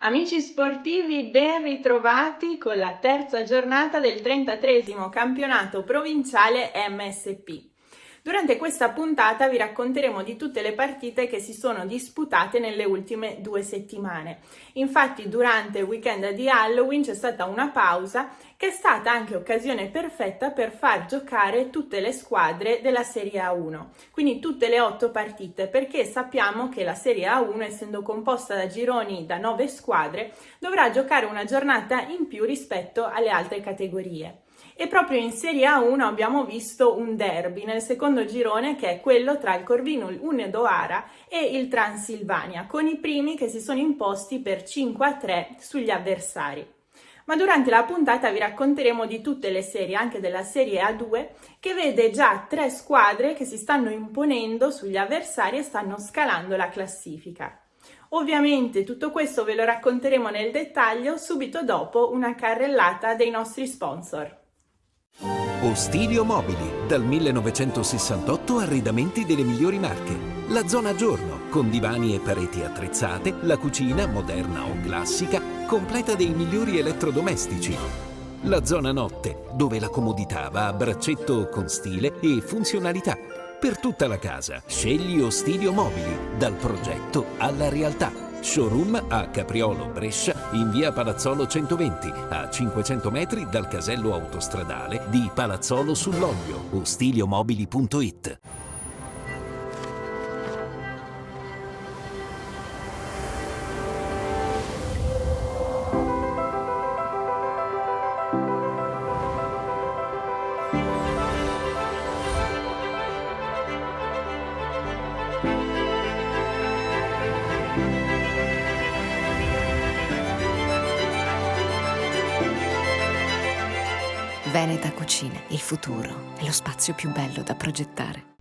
Amici sportivi, ben ritrovati con la terza giornata del 33esimo campionato provinciale MSP. Durante questa puntata vi racconteremo di tutte le partite che si sono disputate nelle ultime 2 settimane. Infatti, durante il weekend di Halloween c'è stata una pausa che è stata anche occasione perfetta per far giocare tutte le squadre della Serie A1, quindi tutte le 8 partite, perché sappiamo che la Serie A1, essendo composta da gironi da 9 squadre, dovrà giocare una giornata in più rispetto alle altre categorie. E proprio in Serie A1 abbiamo visto un derby nel secondo girone, che è quello tra il Corvino Hunedoara e il Transilvania, con i primi che si sono imposti per 5-3 sugli avversari. Ma durante la puntata vi racconteremo di tutte le serie, anche della Serie A2, che vede già 3 squadre che si stanno imponendo sugli avversari e stanno scalando la classifica. Ovviamente tutto questo ve lo racconteremo nel dettaglio subito dopo una carrellata dei nostri sponsor. Ostilio Mobili, dal 1968 arredamenti delle migliori marche. La zona giorno, con divani e pareti attrezzate, la cucina, moderna o classica, completa dei migliori elettrodomestici. La zona notte, dove la comodità va a braccetto con stile e funzionalità. Per tutta la casa, scegli Ostilio Mobili, dal progetto alla realtà. Showroom a Capriolo, Brescia, in via Palazzolo 120, a 500 metri dal casello autostradale di Palazzolo sull'Oglio. Ostiliomobili.it. Veneta Cucine, il futuro è lo spazio più bello da progettare.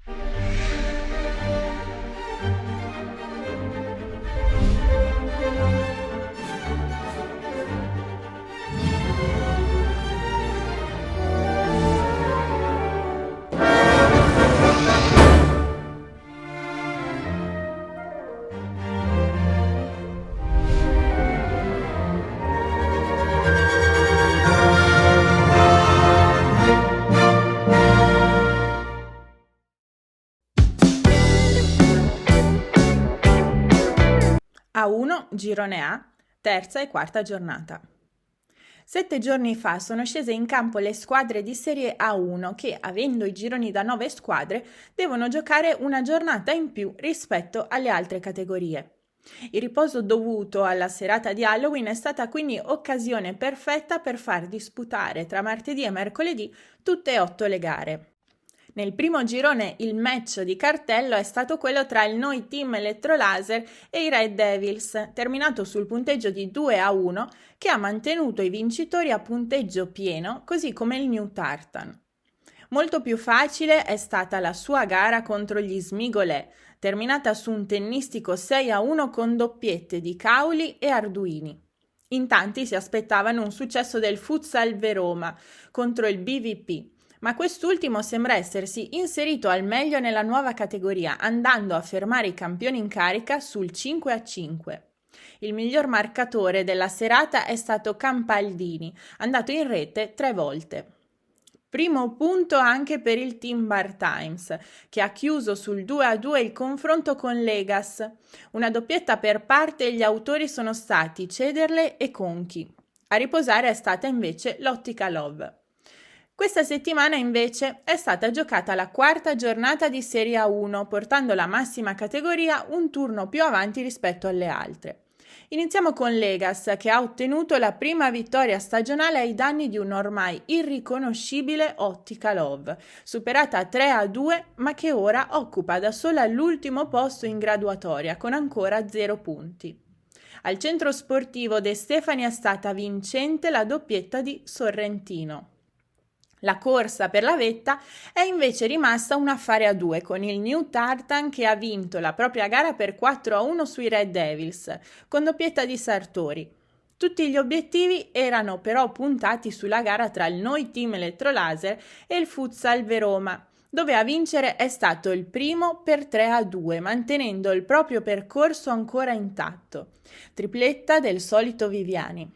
A1, Girone A, terza e quarta giornata. 7 giorni fa sono scese in campo le squadre di Serie A1 che, avendo i gironi da 9 squadre, devono giocare una giornata in più rispetto alle altre categorie. Il riposo dovuto alla serata di Halloween è stata quindi occasione perfetta per far disputare tra martedì e mercoledì tutte e 8 le gare. Nel primo girone il match di cartello è stato quello tra il Noi Team Elettrolaser e i Red Devils, terminato sul punteggio di 2-1, che ha mantenuto i vincitori a punteggio pieno, così come il New Tartan. Molto più facile è stata la sua gara contro gli Smigolè, terminata su un tennistico 6-1 con doppiette di Cauli e Arduini. In tanti si aspettavano un successo del Futsal Veroma contro il BVP, ma quest'ultimo sembra essersi inserito al meglio nella nuova categoria, andando a fermare i campioni in carica sul 5-5. Il miglior marcatore della serata è stato Campaldini, andato in rete 3 volte. Primo punto anche per il Team Bar Times, che ha chiuso sul 2-2 il confronto con Legas. Una doppietta per parte e gli autori sono stati Cederle e Conchi. A riposare è stata invece l'Ottica Love. Questa settimana invece è stata giocata la quarta giornata di Serie A1, portando la massima categoria un turno più avanti rispetto alle altre. Iniziamo con Legas, che ha ottenuto la prima vittoria stagionale ai danni di un ormai irriconoscibile Ottica Love, superata 3-2, ma che ora occupa da sola l'ultimo posto in graduatoria, con ancora 0 punti. Al centro sportivo De Stefani è stata vincente la doppietta di Sorrentino. La corsa per la vetta è invece rimasta un affare a 2, con il New Tartan che ha vinto la propria gara per 4-1 sui Red Devils, con doppietta di Sartori. Tutti gli obiettivi erano però puntati sulla gara tra il Noi Team Elettrolaser e il Futsal Veroma, dove a vincere è stato il primo per 3-2, mantenendo il proprio percorso ancora intatto. Tripletta del solito Viviani.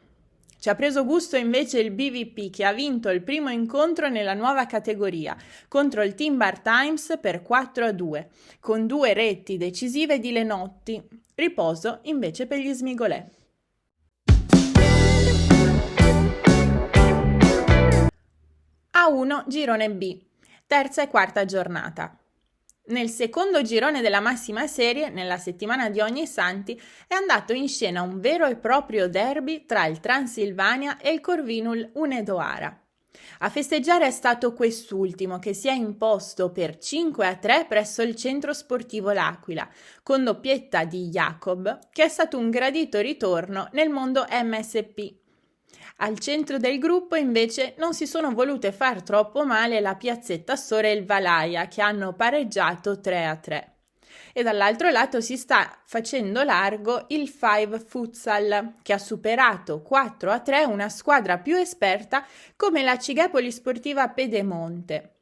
Ci ha preso gusto invece il BVP, che ha vinto il primo incontro nella nuova categoria contro il Team Bar Times per 4-2, con 2 reti decisive di Lenotti. Riposo invece per gli Smigolè. A1 girone B, terza e quarta giornata. Nel secondo girone della massima serie, nella settimana di Ognissanti, è andato in scena un vero e proprio derby tra il Transilvania e il Corvinul Hunedoara. A festeggiare è stato quest'ultimo, che si è imposto per 5-3 presso il centro sportivo L'Aquila, con doppietta di Jacob, che è stato un gradito ritorno nel mondo MSP. Al centro del gruppo invece non si sono volute far troppo male la Piazzetta Sora e il Valaia, che hanno pareggiato 3-3. E dall'altro lato si sta facendo largo il Five Futsal, che ha superato 4-3 una squadra più esperta come la Cighepoli Sportiva Pedemonte.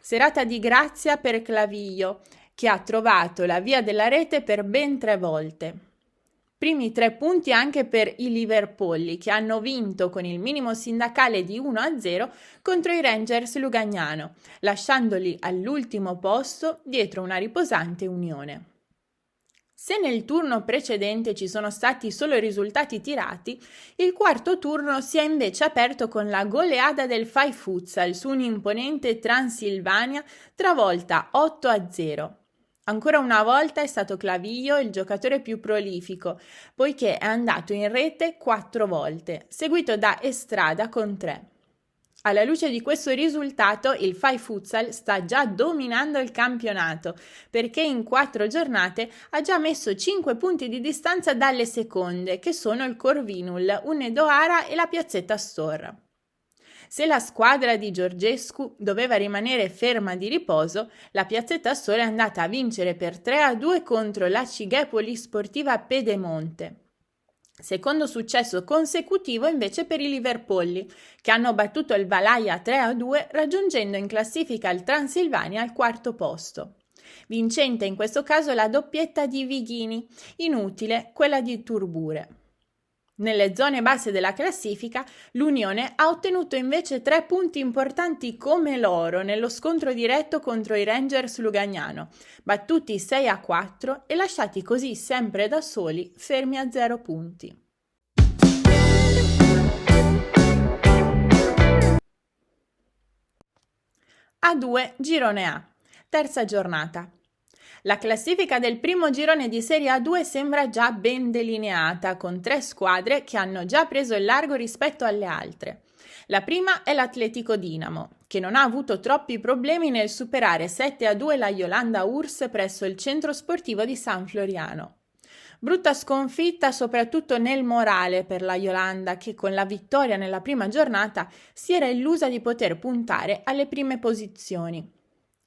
Serata di grazia per Clavijo, che ha trovato la via della rete per ben 3 volte. Primi 3 punti anche per i Liverpolli, che hanno vinto con il minimo sindacale di 1-0 contro i Rangers Lugagnano, lasciandoli all'ultimo posto dietro una riposante Unione. Se nel turno precedente ci sono stati solo risultati tirati, il quarto turno si è invece aperto con la goleada del Five Futsal su un'imponente Transilvania travolta 8-0. Ancora una volta è stato Clavijo il giocatore più prolifico, poiché è andato in rete 4 volte, seguito da Estrada con 3. Alla luce di questo risultato, il Five Futsal sta già dominando il campionato, perché in 4 giornate ha già messo 5 punti di distanza dalle seconde, che sono il Corvinul, Hunedoara e la Piazzetta Stor. Se la squadra di Georgescu doveva rimanere ferma di riposo, la Piazzetta Stor è andata a vincere per 3-2 contro la Cighepoli Sportiva Pedemonte. Secondo successo consecutivo invece per i Liverpolli, che hanno battuto il Valaia 3-2, raggiungendo in classifica il Transilvania al 4º posto. Vincente in questo caso la doppietta di Vighini, inutile quella di Turbure. Nelle zone basse della classifica, l'Unione ha ottenuto invece 3 punti importanti come l'oro nello scontro diretto contro i Rangers Lugagnano, battuti 6-4 e lasciati così sempre da soli, fermi a 0 punti. A2 girone A, terza giornata. La classifica del primo girone di Serie A2 sembra già ben delineata, con 3 squadre che hanno già preso il largo rispetto alle altre. La prima è l'Atletico Dinamo, che non ha avuto troppi problemi nel superare 7-2 la Iolanda URSS presso il centro sportivo di San Floriano. Brutta sconfitta soprattutto nel morale per la Iolanda, che con la vittoria nella prima giornata si era illusa di poter puntare alle prime posizioni.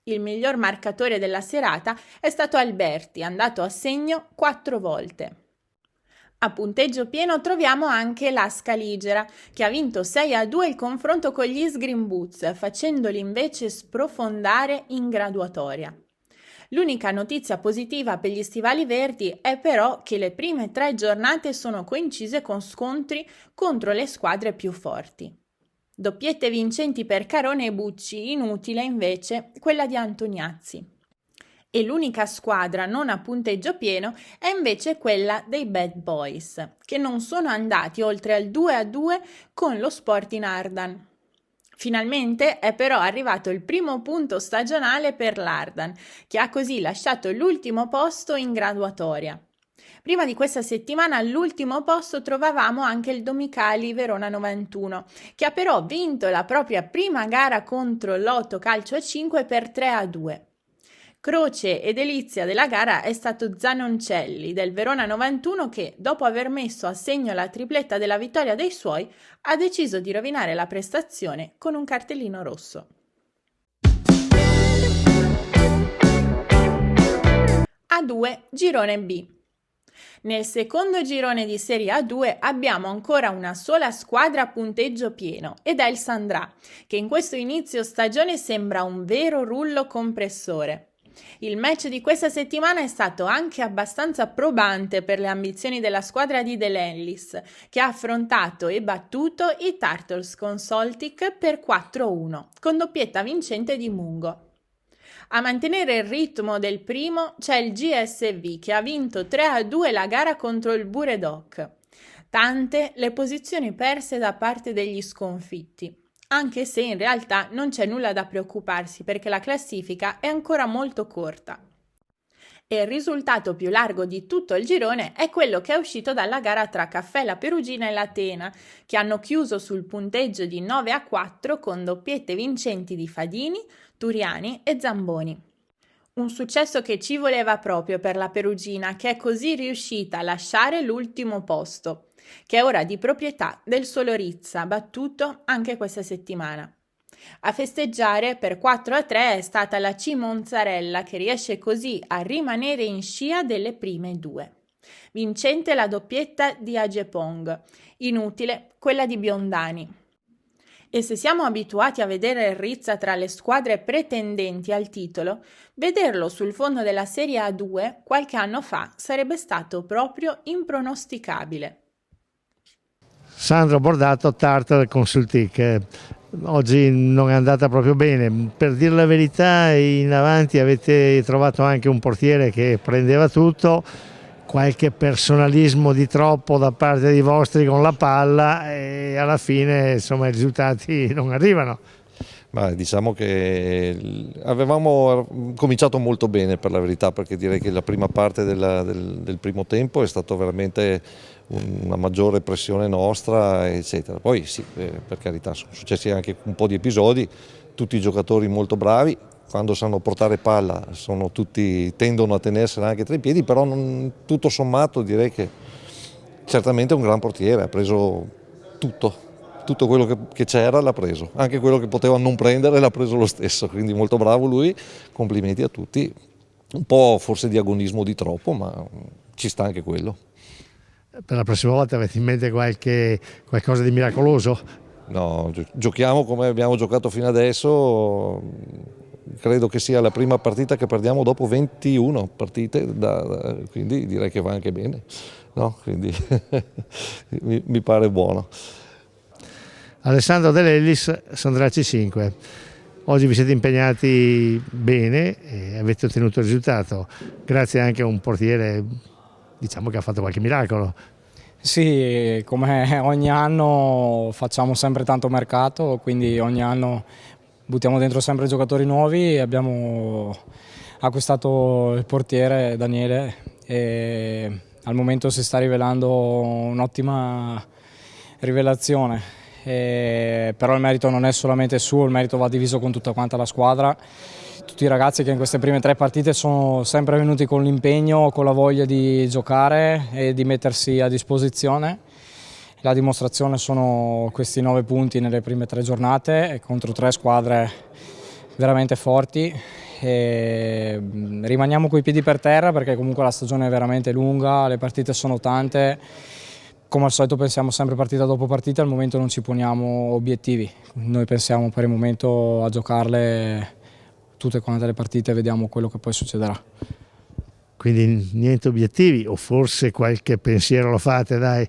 Il miglior marcatore della serata è stato Alberti, andato a segno 4 volte. A punteggio pieno troviamo anche la Scaligera, che ha vinto 6-2 il confronto con gli Sgreen Boots, facendoli invece sprofondare in graduatoria. L'unica notizia positiva per gli Stivali Verdi è però che le prime 3 giornate sono coincise con scontri contro le squadre più forti. Doppiette vincenti per Carone e Bucci, inutile invece quella di Antoniazzi. E l'unica squadra non a punteggio pieno è invece quella dei Bad Boys, che non sono andati oltre al 2-2 con lo Sporting Ardan. Finalmente è però arrivato il primo punto stagionale per l'Ardan, che ha così lasciato l'ultimo posto in graduatoria. Prima di questa settimana all'ultimo posto trovavamo anche il Domicali Verona 91, che ha però vinto la propria prima gara contro l'Otto Calcio a 5 per 3-2. Croce e delizia della gara è stato Zanoncelli del Verona 91 che, dopo aver messo a segno la tripletta della vittoria dei suoi, ha deciso di rovinare la prestazione con un cartellino rosso. A2 girone B. Nel secondo girone di Serie A2 abbiamo ancora una sola squadra a punteggio pieno ed è il Sandrà, che in questo inizio stagione sembra un vero rullo compressore. Il match di questa settimana è stato anche abbastanza probante per le ambizioni della squadra di De Lellis, che ha affrontato e battuto i Turtles con Soltic per 4-1, con doppietta vincente di Mungo. A mantenere il ritmo del primo c'è il GSV, che ha vinto 3-2 la gara contro il Buredoc. Tante le posizioni perse da parte degli sconfitti, anche se in realtà non c'è nulla da preoccuparsi perché la classifica è ancora molto corta. E il risultato più largo di tutto il girone è quello che è uscito dalla gara tra Caffè La Perugina e l'Atena, che hanno chiuso sul punteggio di 9-4 con doppiette vincenti di Fadini, Turiani e Zamboni. Un successo che ci voleva proprio per la Perugina, che è così riuscita a lasciare l'ultimo posto, che è ora di proprietà del Solorizza, battuto anche questa settimana. A festeggiare per 4-3 è stata la C Monzarella, che riesce così a rimanere in scia delle prime due. Vincente la doppietta di Agepong, inutile quella di Biondani. E se siamo abituati a vedere il Rizza tra le squadre pretendenti al titolo, vederlo sul fondo della Serie A2 qualche anno fa sarebbe stato proprio impronosticabile. Sandro Bordato, Tartar Consultic. Oggi non è andata proprio bene. Per dire la verità, in avanti avete trovato anche un portiere che prendeva tutto, qualche personalismo di troppo da parte dei vostri con la palla e alla fine insomma i risultati non arrivano. Ma diciamo che avevamo cominciato molto bene, per la verità, perché direi che la prima parte del primo tempo è stato veramente una maggiore pressione nostra, eccetera. Poi sì, per carità, sono successi anche un po' di episodi, tutti i giocatori molto bravi, quando sanno portare palla tendono a tenersela anche tra i piedi, però tutto sommato direi che certamente è un gran portiere, ha preso tutto quello che c'era l'ha preso, anche quello che poteva non prendere l'ha preso lo stesso, quindi molto bravo lui, complimenti a tutti, un po' forse di agonismo di troppo, ma ci sta anche quello. Per la prossima volta avete in mente qualcosa di miracoloso? No, giochiamo come abbiamo giocato fino adesso, credo che sia la prima partita che perdiamo dopo 21 partite, quindi direi che va anche bene, no? Quindi mi pare buono. Alessandro De Lellis, Sandrà C5. Oggi vi siete impegnati bene e avete ottenuto il risultato, grazie anche a un portiere, diciamo, che ha fatto qualche miracolo. Sì, come ogni anno facciamo sempre tanto mercato, quindi ogni anno buttiamo dentro sempre giocatori nuovi. Abbiamo acquistato il portiere Daniele e al momento si sta rivelando un'ottima rivelazione. Però il merito non è solamente suo, il merito va diviso con tutta quanta la squadra. Tutti i ragazzi che in queste prime 3 partite sono sempre venuti con l'impegno, con la voglia di giocare e di mettersi a disposizione. La dimostrazione sono questi 9 punti nelle prime 3 giornate contro 3 squadre veramente forti. E rimaniamo coi piedi per terra perché comunque la stagione è veramente lunga, le partite sono tante. Come al solito pensiamo sempre partita dopo partita, al momento non ci poniamo obiettivi. Noi pensiamo per il momento a giocarle tutte quante le partite e vediamo quello che poi succederà. Quindi niente obiettivi, o forse qualche pensiero lo fate, dai?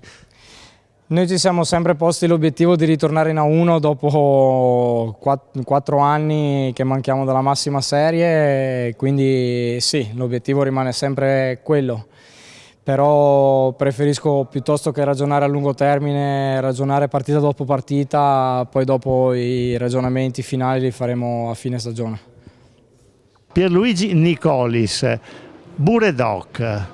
Noi ci siamo sempre posti l'obiettivo di ritornare in A1 dopo 4 anni che manchiamo dalla massima serie, quindi sì, l'obiettivo rimane sempre quello. Però preferisco piuttosto che ragionare a lungo termine, ragionare partita dopo partita, poi dopo i ragionamenti finali li faremo a fine stagione. Pierluigi Nicolis, Buredoc.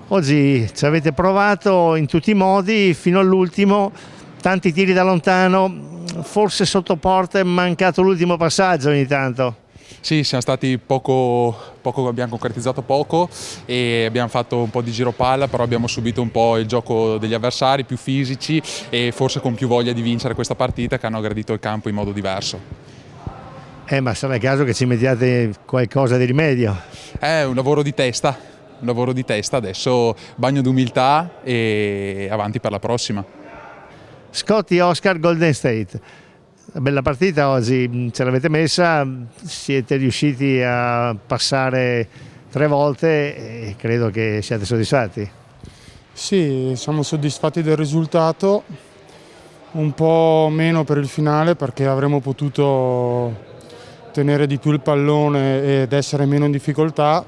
Oggi ci avete provato in tutti i modi fino all'ultimo, tanti tiri da lontano, forse sotto porta è mancato l'ultimo passaggio ogni tanto. Sì, siamo stati abbiamo concretizzato poco e abbiamo fatto un po' di giro palla, però abbiamo subito un po' il gioco degli avversari più fisici e forse con più voglia di vincere questa partita, che hanno aggredito il campo in modo diverso. Ma sarà il caso che ci mettiate qualcosa di rimedio? È un lavoro di testa, un lavoro di testa, adesso bagno d'umiltà e avanti per la prossima. Scotti Oscar Golden State. Bella partita oggi, ce l'avete messa, siete riusciti a passare 3 volte e credo che siate soddisfatti. Sì, siamo soddisfatti del risultato, un po' meno per il finale perché avremmo potuto tenere di più il pallone ed essere meno in difficoltà,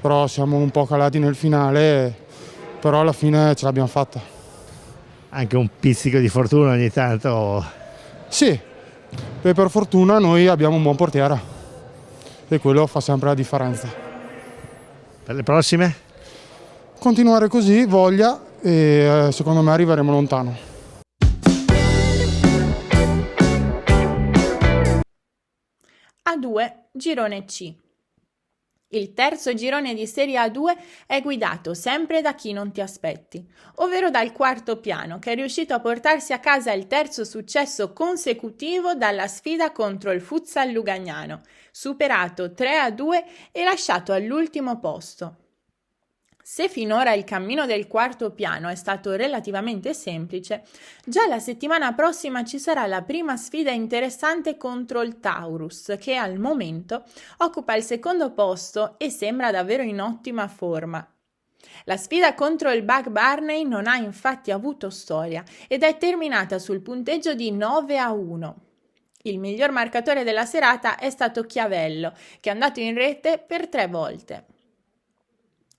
però siamo un po' calati nel finale, però alla fine ce l'abbiamo fatta. Anche un pizzico di fortuna ogni tanto. Sì, e per fortuna noi abbiamo un buon portiere e quello fa sempre la differenza. Per le prossime? Continuare così, voglia, e secondo me arriveremo lontano. A2, girone C. Il terzo girone di Serie A2 è guidato sempre da chi non ti aspetti, ovvero dal quarto piano, che è riuscito a portarsi a casa il terzo successo consecutivo dalla sfida contro il Futsal Lugagnano, superato 3-2 e lasciato all'ultimo posto. Se finora il cammino del quarto piano è stato relativamente semplice, già la settimana prossima ci sarà la prima sfida interessante contro il Taurus, che al momento occupa il secondo posto e sembra davvero in ottima forma. La sfida contro il Bug Barney non ha infatti avuto storia ed è terminata sul punteggio di 9-1. Il miglior marcatore della serata è stato Chiavello, che è andato in rete per 3 volte.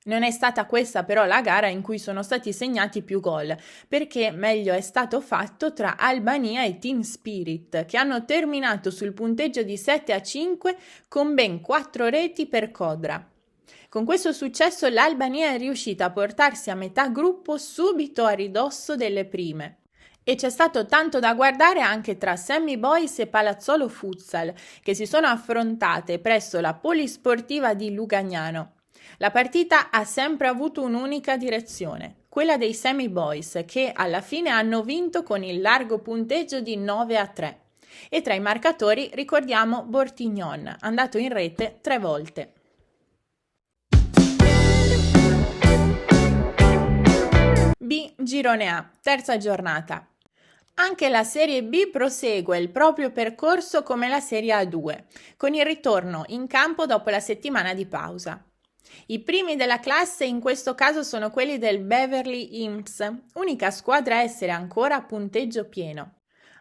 Non è stata questa però la gara in cui sono stati segnati più gol, perché meglio è stato fatto tra Albania e Team Spirit, che hanno terminato sul punteggio di 7-5 con ben 4 reti per Codra. Con questo successo l'Albania è riuscita a portarsi a metà gruppo subito a ridosso delle prime. E c'è stato tanto da guardare anche tra Sammy Boys e Palazzolo Futsal, che si sono affrontate presso la Polisportiva di Lugagnano. La partita ha sempre avuto un'unica direzione, quella dei Sammy Boys, che alla fine hanno vinto con il largo punteggio di 9-3. E tra i marcatori ricordiamo Bortignon, andato in rete 3 volte. B, girone A, terza giornata. Anche la Serie B prosegue il proprio percorso come la Serie A2, con il ritorno in campo dopo la settimana di pausa. I primi della classe in questo caso sono quelli del Beverly Imps, unica squadra a essere ancora a punteggio pieno.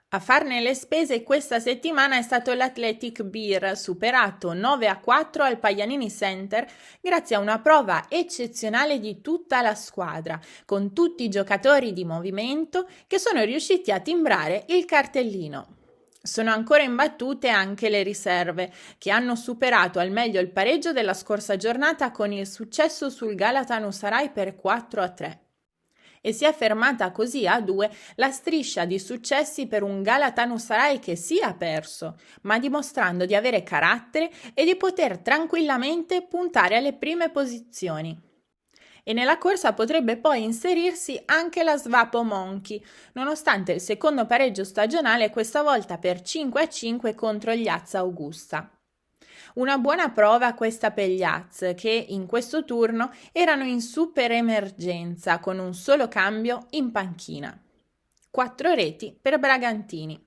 A farne le spese questa settimana è stato l'Athletic Beer, superato 9-4 al Paglianini Center grazie a una prova eccezionale di tutta la squadra, con tutti i giocatori di movimento che sono riusciti a timbrare il cartellino. Sono ancora imbattute anche le riserve, che hanno superato al meglio il pareggio della scorsa giornata con il successo sul Galatasaray per 4-3. E si è fermata così a 2 la striscia di successi per un Galatasaray che sì ha perso, ma dimostrando di avere carattere e di poter tranquillamente puntare alle prime posizioni. E nella corsa potrebbe poi inserirsi anche la Svapo Monkey, nonostante il secondo pareggio stagionale questa volta per 5-5 contro gli Az Augusta. Una buona prova questa per gli Az, che in questo turno erano in super emergenza con un solo cambio in panchina. 4 reti per Bragantini.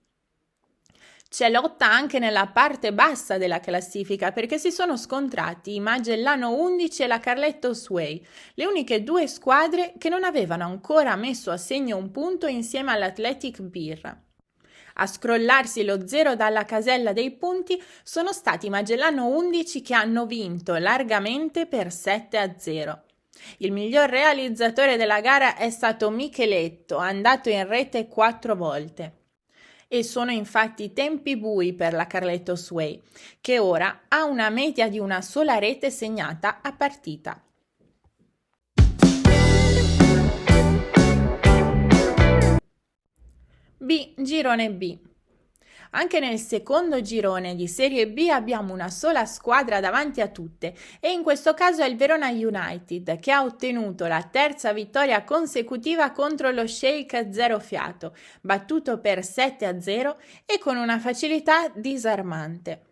C'è lotta anche nella parte bassa della classifica perché si sono scontrati i Magellano 11 e la Carletto Sway, le uniche 2 squadre che non avevano ancora messo a segno un punto insieme all'Athletic Beer. A scrollarsi lo 0 dalla casella dei punti sono stati i Magellano 11 che hanno vinto largamente per 7-0. Il miglior realizzatore della gara è stato Micheletto, andato in rete 4 volte. E sono infatti tempi bui per la Carletto Sway, che ora ha una media di una sola rete segnata a partita. B, girone B. Anche nel secondo girone di Serie B abbiamo una sola squadra davanti a tutte e in questo caso è il Verona United che ha ottenuto la terza vittoria consecutiva contro lo Sheikh Zero Fiato, battuto per 7-0 e con una facilità disarmante.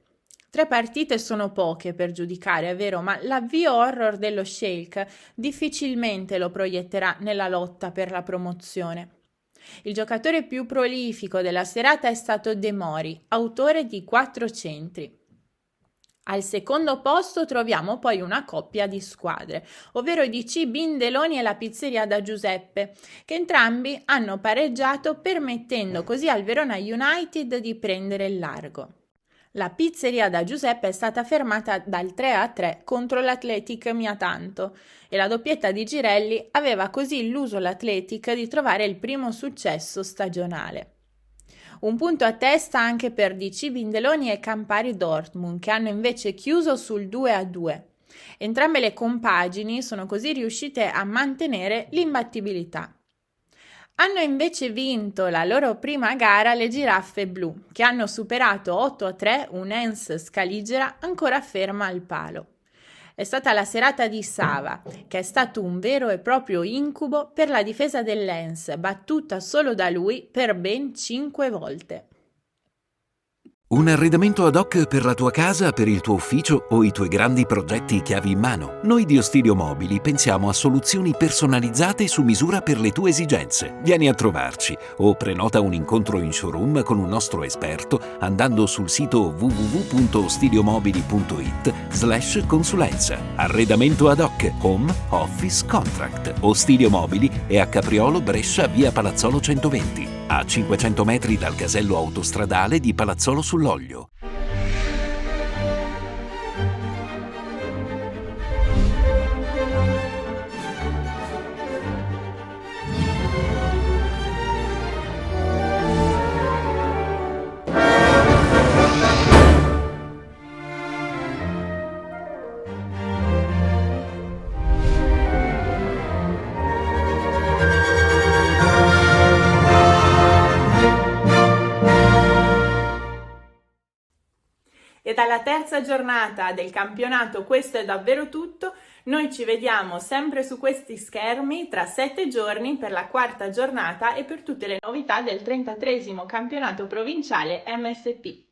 3 partite sono poche per giudicare, è vero, ma l'avvio horror dello Schalke difficilmente lo proietterà nella lotta per la promozione. Il giocatore più prolifico della serata è stato De Mori, autore di 4 centri. Al secondo posto troviamo poi una coppia di squadre, ovvero i DC Bindeloni e la Pizzeria da Giuseppe, che entrambi hanno pareggiato, permettendo così al Verona United di prendere il largo. La Pizzeria da Giuseppe è stata fermata dal 3-3 contro l'Athletic Miatanto e la doppietta di Girelli aveva così illuso l'Athletic di trovare il primo successo stagionale. Un punto a testa anche per DC Bindeloni e Campari Dortmund, che hanno invece chiuso sul 2-2. Entrambe le compagini sono così riuscite a mantenere l'imbattibilità. Hanno invece vinto la loro prima gara le Giraffe Blu, che hanno superato 8-3 un Ens Scaligera ancora ferma al palo. È stata la serata di Sava, che è stato un vero e proprio incubo per la difesa dell'Ens, battuta solo da lui per ben 5 volte. Un arredamento ad hoc per la tua casa, per il tuo ufficio o i tuoi grandi progetti chiavi in mano. Noi di Ostilio Mobili pensiamo a soluzioni personalizzate su misura per le tue esigenze. Vieni a trovarci o prenota un incontro in showroom con un nostro esperto andando sul sito www.ostiliomobili.it/consulenza. Arredamento ad hoc, home, office, contract. Ostilio Mobili è a Capriolo, Brescia, via Palazzolo 120. A 500 metri dal casello autostradale di Palazzolo sull'Oglio. E dalla terza giornata del campionato questo è davvero tutto. Noi ci vediamo sempre su questi schermi tra 7 giorni per la quarta giornata e per tutte le novità del 33esimo campionato provinciale MSP.